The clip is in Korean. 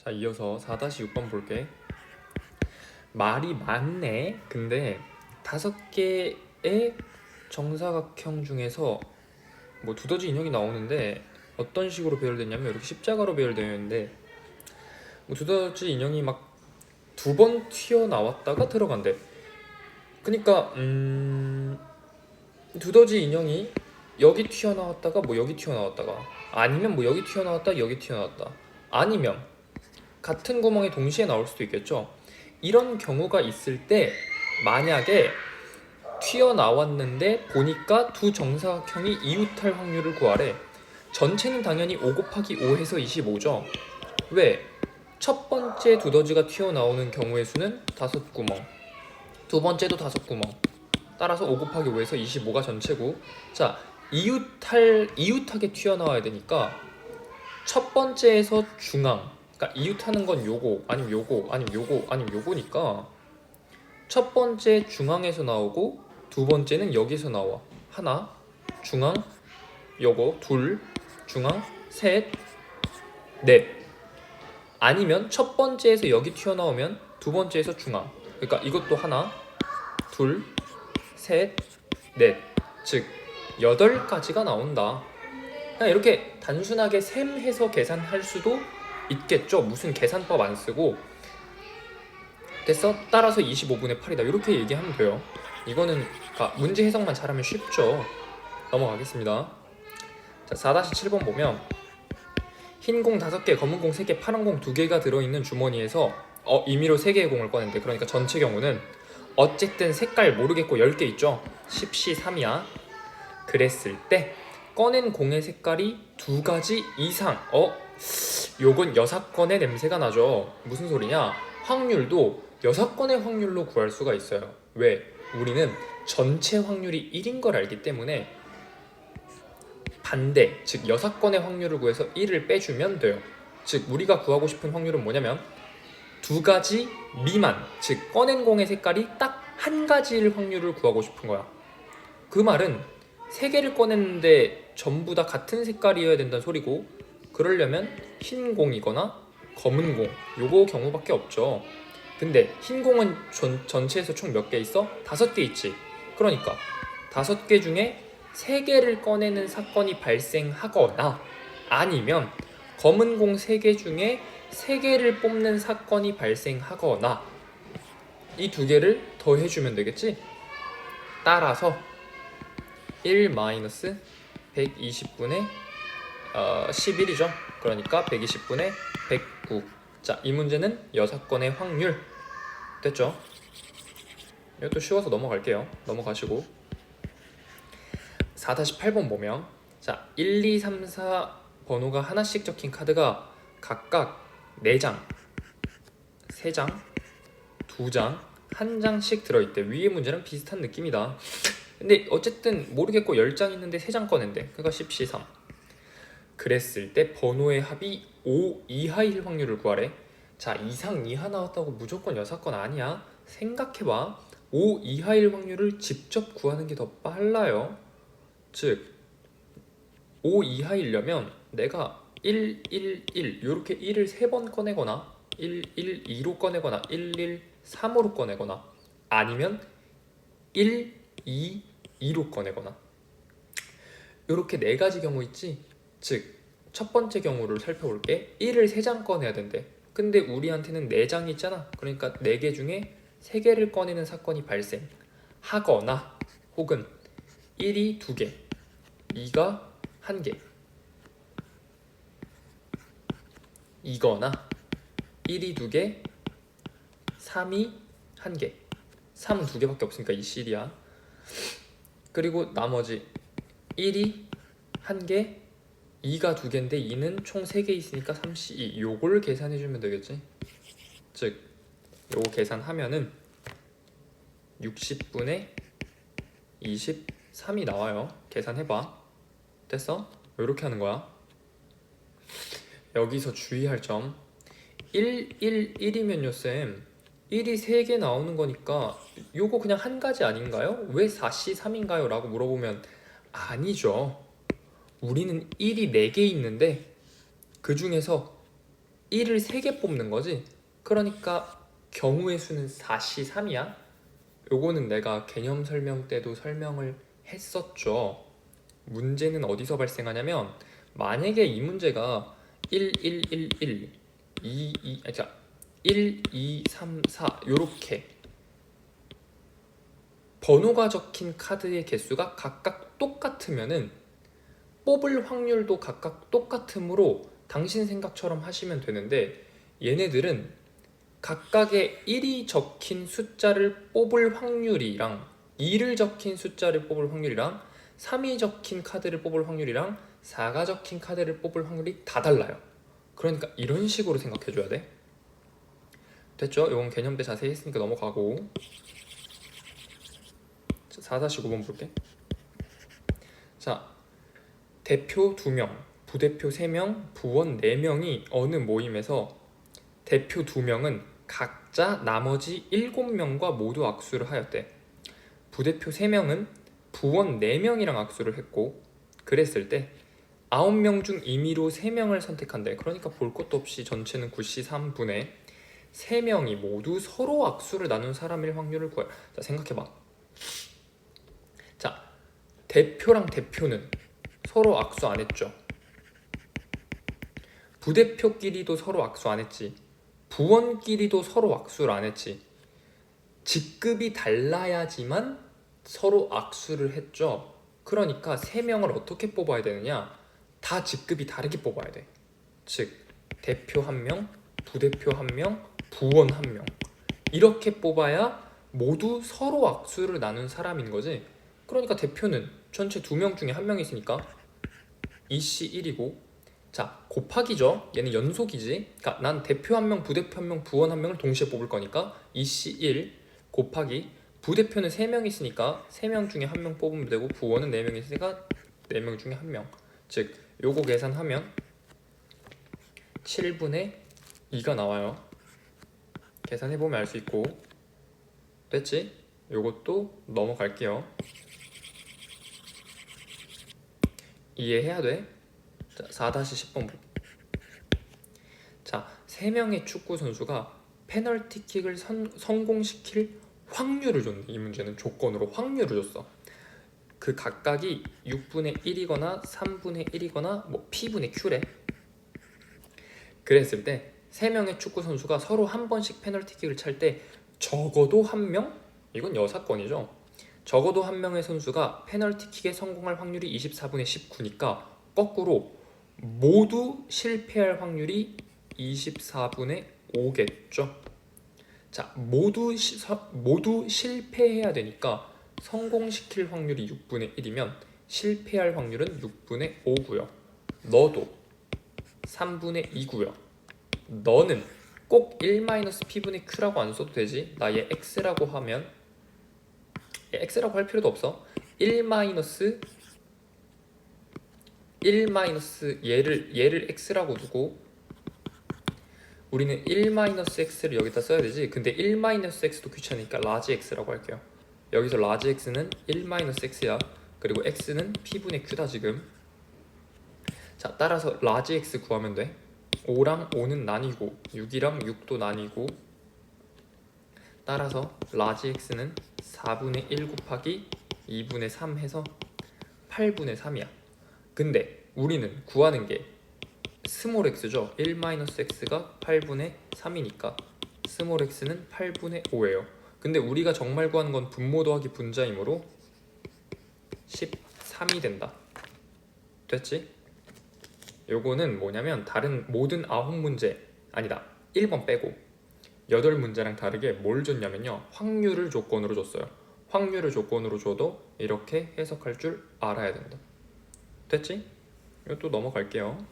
자, 이어서 4-6번 볼게. 말이 많네. 근데 5개의 정사각형 중에서 뭐 두더지 인형이 나오는데 어떤 식으로 배열됐냐면 이렇게 십자가로 배열되어 있는데 뭐 두더지 인형이 막 2번 튀어나왔다가 들어간대. 그러니까 두더지 인형이 여기 튀어나왔다가 뭐 여기 튀어나왔다가 아니면 뭐 여기 튀어나왔다 여기 튀어나왔다 아니면 같은 구멍에 동시에 나올 수도 있겠죠. 이런 경우가 있을 때 만약에 튀어나왔는데 보니까 두 정사각형이 이웃할 확률을 구하래. 전체는 당연히 5 곱하기 5 해서 25죠. 왜? 첫 번째 두더지가 튀어나오는 경우의 수는 5구멍, 두 번째도 5구멍, 따라서 5 곱하기 5에서 25가 전체고, 자, 이웃하게 튀어나와야 되니까 첫 번째에서 중앙, 그러니까 이웃하는 건 요거 아니면 요거 아니면 요거 아니면 요거니까 첫 번째 중앙에서 나오고 두 번째는 여기서 나와. 하나 중앙, 요거 둘 중앙, 셋, 넷. 아니면 첫 번째에서 여기 튀어나오면 두 번째에서 중앙, 그러니까 이것도 하나 둘 셋 넷, 즉 8가지가 나온다. 그냥 이렇게 단순하게 셈해서 계산할 수도 있겠죠. 무슨 계산법 안 쓰고. 됐어? 따라서 25분의 8이다. 이렇게 얘기하면 돼요. 이거는 문제 해석만 잘하면 쉽죠. 넘어가겠습니다. 자, 4-7번 보면 흰 공 5개, 검은 공 3개, 파란 공 2개가 들어있는 주머니에서 임의로 3개의 공을 꺼낸대. 그러니까 전체 경우는 어쨌든 색깔 모르겠고 10개 있죠. 10C3이야. 그랬을 때 꺼낸 공의 색깔이 2가지 이상. 요건 6건의 냄새가 나죠. 무슨 소리냐? 확률도 6건의 확률로 구할 수가 있어요. 왜? 우리는 전체 확률이 1인 걸 알기 때문에 반대, 즉 6건의 확률을 구해서 1을 빼주면 돼요. 즉 우리가 구하고 싶은 확률은 뭐냐면 2가지 미만, 즉 꺼낸 공의 색깔이 딱 1가지일 확률을 구하고 싶은 거야. 그 말은 3개를 꺼냈는데 전부 다 같은 색깔이어야 된다는 소리고, 그러려면 흰 공이거나 검은 공, 요거 경우밖에 없죠. 근데 흰 공은 전체에서 총 몇 개 있어? 5개 있지. 그러니까 5개 중에 3개를 꺼내는 사건이 발생하거나 아니면 검은 공 3개 중에 3개를 뽑는 사건이 발생하거나 이 2개를 더해주면 되겠지? 따라서 1-120분의 11이죠. 그러니까 120분의 109. 자, 이 문제는 6건의 확률 됐죠? 이것도 쉬워서 넘어갈게요. 넘어가시고 4-8번 보면 자, 1, 2, 3, 4 번호가 하나씩 적힌 카드가 각각 4장, 3장, 2장, 1장씩 들어있대. 위의 문제랑 비슷한 느낌이다. 근데 어쨌든 모르겠고 10장 있는데 3장 꺼낸대. 그러니까 10C3. 그랬을 때 번호의 합이 5 이하일 확률을 구하래. 자, 이상 이하 나왔다고 무조건 6건 아니야. 생각해봐. 5 이하일 확률을 직접 구하는 게 더 빨라요. 즉 5 이하이려면 내가 1, 1, 1 이렇게 1을 3번 꺼내거나 1, 1, 2로 꺼내거나 1, 1, 3으로 꺼내거나 아니면 1, 2, 2로 꺼내거나 이렇게 4가지 경우 있지. 즉 첫 번째 경우를 살펴볼게. 1을 3장 꺼내야 된대. 근데 우리한테는 4장이 있잖아. 그러니까 4개 중에 3개를 꺼내는 사건이 발생하거나 혹은 1이 2개, 2가 1개 이거나 1이 2개, 3이 1개. 3은 2개밖에 없으니까 이 C이야. 그리고 나머지 1이 1개, 2가 2개인데 2는 총 3개 있으니까 3C2. 요걸 계산해주면 되겠지. 즉 요거 계산하면은 60분의 23이 나와요. 계산해봐. 됐어? 이렇게 하는 거야. 여기서 주의할 점 1, 1, 1이면요 쌤 1이 3개 나오는 거니까 요거 그냥 1가지 아닌가요? 왜 4C3인가요? 라고 물어보면 아니죠. 우리는 1이 4개 있는데 그 중에서 1을 3개 뽑는 거지. 그러니까 경우의 수는 4C3이야. 요거는 내가 개념 설명 때도 설명을 했었죠. 문제는 어디서 발생하냐면 만약에 이 문제가 1, 1, 1, 1, 2, 2, 자, 1, 2, 3, 4 요렇게 번호가 적힌 카드의 개수가 각각 똑같으면은 뽑을 확률도 각각 똑같으므로 당신 생각처럼 하시면 되는데, 얘네들은 각각의 1이 적힌 숫자를 뽑을 확률이랑 2를 적힌 숫자를 뽑을 확률이랑 3이 적힌 카드를 뽑을 확률이랑 4가 적힌 카드를 뽑을 확률이 다 달라요. 그러니까 이런 식으로 생각해줘야 돼. 됐죠? 이건 개념 때 자세히 했으니까 넘어가고 4-9번 볼게. 자, 대표 2명, 부대표 3명, 부원 4명이 어느 모임에서 대표 2명은 각자 나머지 7명과 모두 악수를 하였대. 부대표 3명은 부원 4명이랑 악수를 했고, 그랬을 때 9명 중 임의로 3명을 선택한대. 그러니까 볼 것도 없이 전체는 9C3분의 3명이 모두 서로 악수를 나눈 사람일 확률을 구해. 자, 생각해봐. 자, 대표랑 대표는 서로 악수 안 했죠. 부대표끼리도 서로 악수 안 했지. 부원끼리도 서로 악수를 안 했지. 직급이 달라야지만 서로 악수를 했죠. 그러니까 3명을 어떻게 뽑아야 되느냐? 다 직급이 다르게 뽑아야 돼. 즉 대표 1명, 부대표 1명, 부원 1명 이렇게 뽑아야 모두 서로 악수를 나눈 사람인 거지. 그러니까 대표는 전체 2명 중에 1명이 있으니까 2C1이고, 자 곱하기죠. 얘는 연속이지. 그러니까 난 대표 1명, 부대표 1명, 부원 1명을 동시에 뽑을 거니까 2C1 곱하기 부대표는 3명 있으니까 3명 중에 1명 뽑으면 되고, 부원은 4명 있으니까 4명 중에 1명. 즉 요거 계산하면 7분의 2가 나와요. 계산해보면 알 수 있고. 됐지? 요것도 넘어갈게요. 이해해야 돼. 자, 4-10번 볼게. 자, 3명의 축구 선수가 페널티킥을 성공시킬 확률을 줬네. 이 문제는 조건으로 확률을 줬어. 그 각각이 6분의 1이거나 3분의 1이거나 뭐 P분의 Q래. 그랬을 때 3명의 축구 선수가 서로 한 번씩 페널티킥을 찰 때 적어도 1명? 이건 여사건이죠. 적어도 1명의 선수가 페널티킥에 성공할 확률이 24분의 19니까 거꾸로 모두 실패할 확률이 24분의 5겠죠. 자, 모두 실패해야 되니까 성공시킬 확률이 6분의 1이면 실패할 확률은 6분의 5고요. 너도 3분의 2고요. 너는 꼭 1-P분의 Q라고 안 써도 되지. 나 얘 X라고 하면, 얘 X라고 할 필요도 없어. 1 얘를 X라고 두고 우리는 1-X를 여기다 써야 되지. 근데 1-X도 귀찮으니까 라지 X라고 할게요. 여기서 라지 X는 1-X야. 그리고 X는 P분의 Q다 지금. 자, 따라서 라지 X 구하면 돼. 5랑 5는 나뉘고 6이랑 6도 나뉘고, 따라서 라지 X는 4분의 1 곱하기 2분의 3 해서 8분의 3이야. 근데 우리는 구하는 게 스몰 x죠. 1-x가 8분의 3이니까 스몰 x는 8분의 5예요. 근데 우리가 정말 구하는 건 분모 더하기 분자이므로 13이 된다. 됐지? 요거는 뭐냐면 다른 모든 9문제, 아니다 1번 빼고 8문제랑 다르게 뭘 줬냐면요, 확률을 조건으로 줬어요. 확률을 조건으로 줘도 이렇게 해석할 줄 알아야 된다. 됐지? 이것도 넘어갈게요.